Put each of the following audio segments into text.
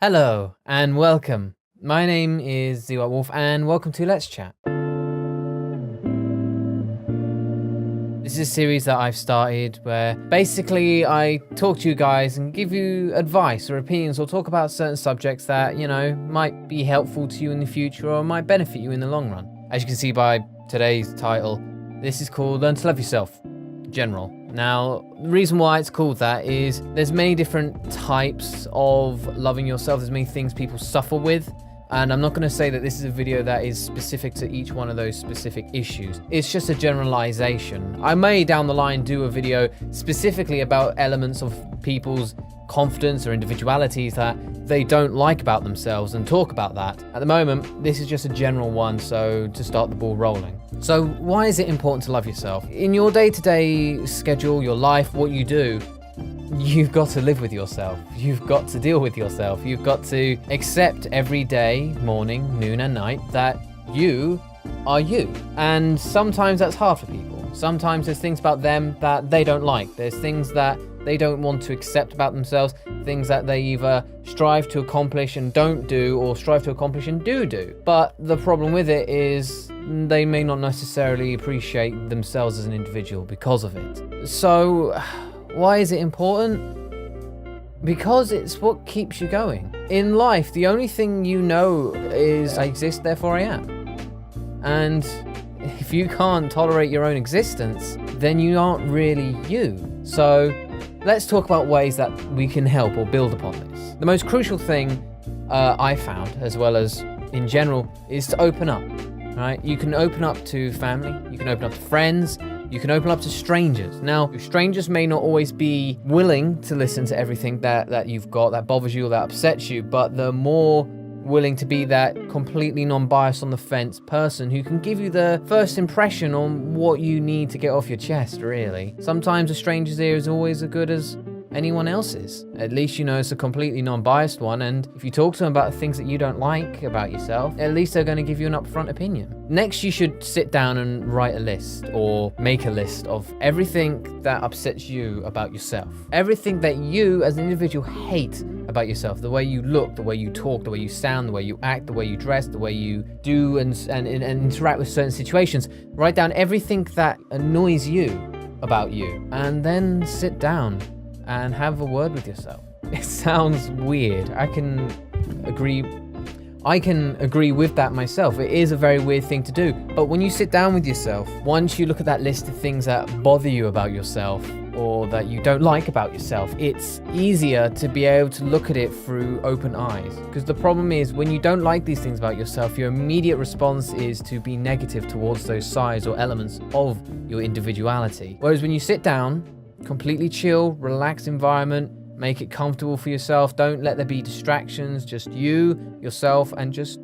Hello and welcome. My name is ZeeReact and welcome to Let's Chat. This is a series that I've started where basically I talk to you guys and give you advice or opinions or talk about certain subjects that, might be helpful to you in the future or might benefit you in the long run. As you can see by today's title, this is called Learn to Love Yourself, General. Now, the reason why it's called that is there's many different types of loving yourself. There's many things people suffer with. And I'm not going to say that this is a video that is specific to each one of those specific issues. It's just a generalization. I may down the line do a video specifically about elements of people's confidence or individualities that they don't like about themselves and talk about that. At the moment, this is just a general one, so to start the ball rolling. So why is it important to love yourself? In your day-to-day schedule, your life, what you do, you've got to live with yourself. You've got to deal with yourself. You've got to accept every day, morning, noon and night, that you are you. And sometimes that's hard for people. Sometimes there's things about them that they don't like. There's things that they don't want to accept about themselves, things that they either strive to accomplish and don't do, or strive to accomplish and do. But the problem with it is they may not necessarily appreciate themselves as an individual because of it. So why is it important? Because it's what keeps you going. In life, the only thing you know is I exist, therefore I am. And if you can't tolerate your own existence, then you aren't really you. So let's talk about ways that we can help or build upon this. The most crucial thing I found, as well as in general, is to open up, right? You can open up to family, you can open up to friends, you can open up to strangers. Now, strangers may not always be willing to listen to everything that you've got, that bothers you or that upsets you, but the more willing to be that completely non-biased on the fence person who can give you the first impression on what you need to get off your chest, really. Sometimes a stranger's ear is always as good as anyone else's. At least you know it's a completely non-biased one, and if you talk to them about the things that you don't like about yourself, at least they're going to give you an upfront opinion. Next, you should sit down and write a list or make a list of everything that upsets you about yourself. Everything that you as an individual hate about yourself. The way you look, the way you talk, the way you sound, the way you act, the way you dress, the way you do and interact with certain situations. Write down everything that annoys you about you, and then sit down and have a word with yourself. It sounds weird. I can agree with that myself. It is a very weird thing to do. But when you sit down with yourself, once you look at that list of things that bother you about yourself or that you don't like about yourself, it's easier to be able to look at it through open eyes. Because the problem is, when you don't like these things about yourself, your immediate response is to be negative towards those sides or elements of your individuality. Whereas when you sit down, completely chill, relaxed environment, make it comfortable for yourself, don't let there be distractions, just you, yourself, and just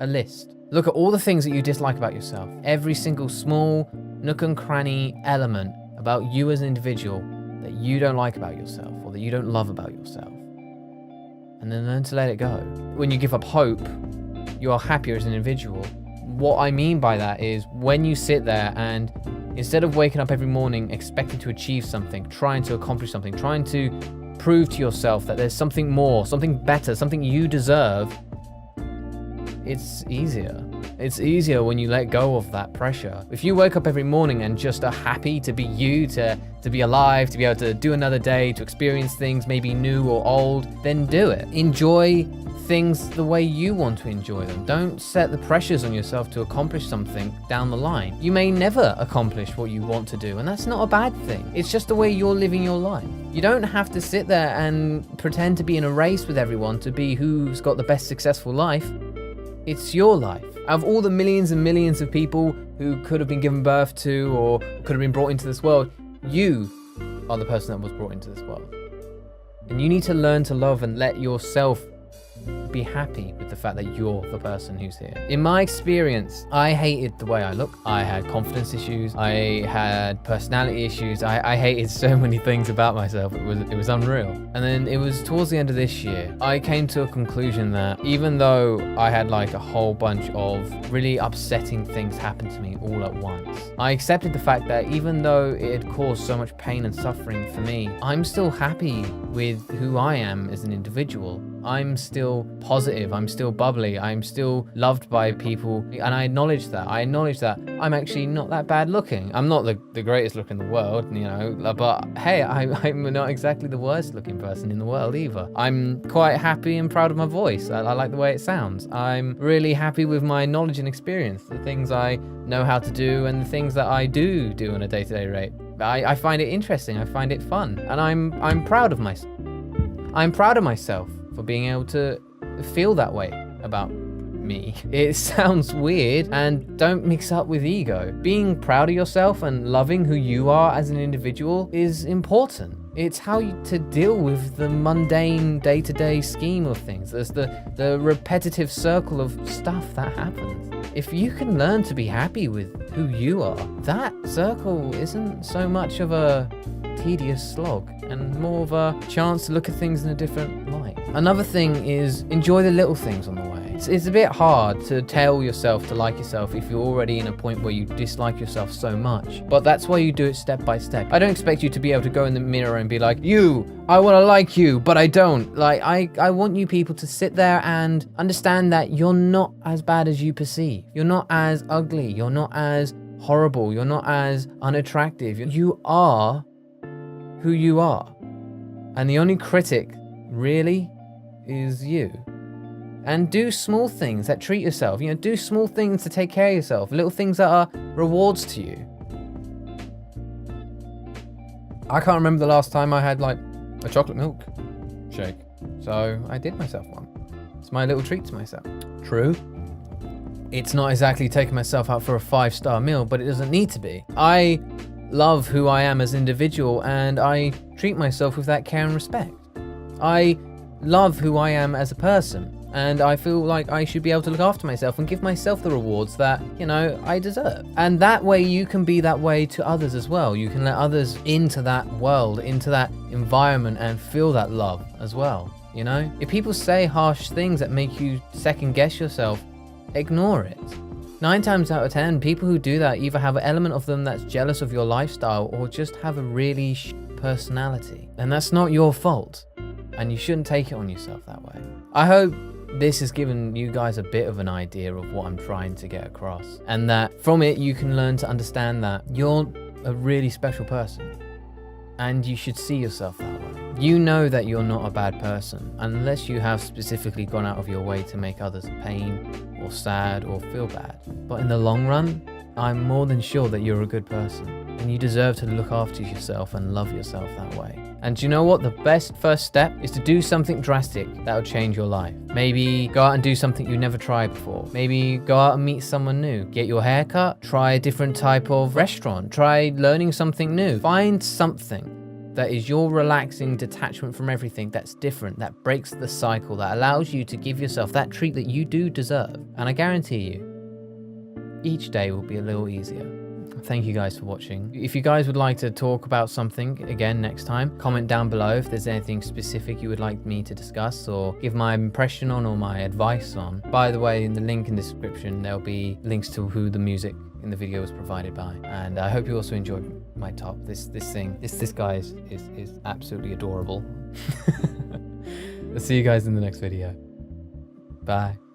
a list. Look at all the things that you dislike about yourself, every single small nook and cranny element about you as an individual that you don't like about yourself or that you don't love about yourself, and then learn to let it go. When you give up hope, you are happier as an individual. What I mean by that is when you sit there and instead of waking up every morning expecting to achieve something, trying to accomplish something, trying to prove to yourself that there's something more, something better, something you deserve, it's easier. It's easier when you let go of that pressure. If you wake up every morning and just are happy to be you, to be alive, to be able to do another day, to experience things maybe new or old, then do it. Enjoy things the way you want to enjoy them. Don't set the pressures on yourself to accomplish something down the line. You may never accomplish what you want to do, and that's not a bad thing. It's just the way you're living your life. You don't have to sit there and pretend to be in a race with everyone to be who's got the best successful life. It's your life. Out of all the millions and millions of people who could have been given birth to or could have been brought into this world, you are the person that was brought into this world. And you need to learn to love and let yourself be happy with the fact that you're the person who's here. In my experience, I hated the way I look. I had confidence issues. I had personality issues. I hated so many things about myself. It was unreal. And then it was towards the end of this year, I came to a conclusion that even though I had like a whole bunch of really upsetting things happen to me all at once, I accepted the fact that even though it had caused so much pain and suffering for me, I'm still happy with who I am as an individual. I'm still positive, I'm still bubbly, I'm still loved by people, and I acknowledge that. I acknowledge that I'm actually not that bad looking. I'm not the greatest look in the world, you know, but hey, I'm not exactly the worst looking person in the world either. I'm quite happy and proud of my voice. I like the way it sounds. I'm really happy with my knowledge and experience, the things I know how to do and the things that I do on a day-to-day rate. I find it interesting, I find it fun, and I'm proud of myself. I'm proud of myself for being able to feel that way about me. It sounds weird, and don't mix up with ego. Being proud of yourself and loving who you are as an individual is important. It's how to deal with the mundane day-to-day scheme of things. There's the repetitive circle of stuff that happens. If you can learn to be happy with who you are, that circle isn't so much of a tedious slog and more of a chance to look at things in a different light. Another thing is enjoy the little things on the way. It's a bit hard to tell yourself to like yourself if you're already in a point where you dislike yourself so much, but that's why you do it step by step. I don't expect you to be able to go in the mirror and be like, I want to like you, but I don't. Like, I want you people to sit there and understand that you're not as bad as you perceive. You're not as ugly. You're not as horrible. You're not as unattractive. You are who you are. And the only critic really is you. And do small things that treat yourself. You know, do small things to take care of yourself. Little things that are rewards to you. I can't remember the last time I had like a chocolate milk shake. So I did myself one. It's my little treat to myself. True. It's not exactly taking myself out for a 5-star meal, but it doesn't need to be. I love who I am as an individual, and I treat myself with that care and respect. I love who I am as a person, and I feel like I should be able to look after myself and give myself the rewards that, you know, I deserve. And that way you can be that way to others as well. You can let others into that world, into that environment, and feel that love as well, you know? If people say harsh things that make you second guess yourself, ignore it. 9 times out of 10, people who do that either have an element of them that's jealous of your lifestyle or just have a really personality. And that's not your fault. And you shouldn't take it on yourself that way. I hope this has given you guys a bit of an idea of what I'm trying to get across. And that from it, you can learn to understand that you're a really special person. And you should see yourself that way. You know that you're not a bad person unless you have specifically gone out of your way to make others pain or sad or feel bad. But in the long run, I'm more than sure that you're a good person and you deserve to look after yourself and love yourself that way. And do you know what? The best first step is to do something drastic that'll change your life. Maybe go out and do something you never tried before. Maybe go out and meet someone new. Get your hair cut. Try a different type of restaurant. Try learning something new. Find something that is your relaxing detachment from everything that's different, that breaks the cycle, that allows you to give yourself that treat that you do deserve. And I guarantee you, each day will be a little easier. Thank you guys for watching. If you guys would like to talk about something again next time, comment down below if there's anything specific you would like me to discuss or give my impression on or my advice on. By the way, in the link in the description, there'll be links to who the music in the video was provided by. And I hope you also enjoyed my top. This guy is absolutely adorable. I'll see you guys in the next video. Bye.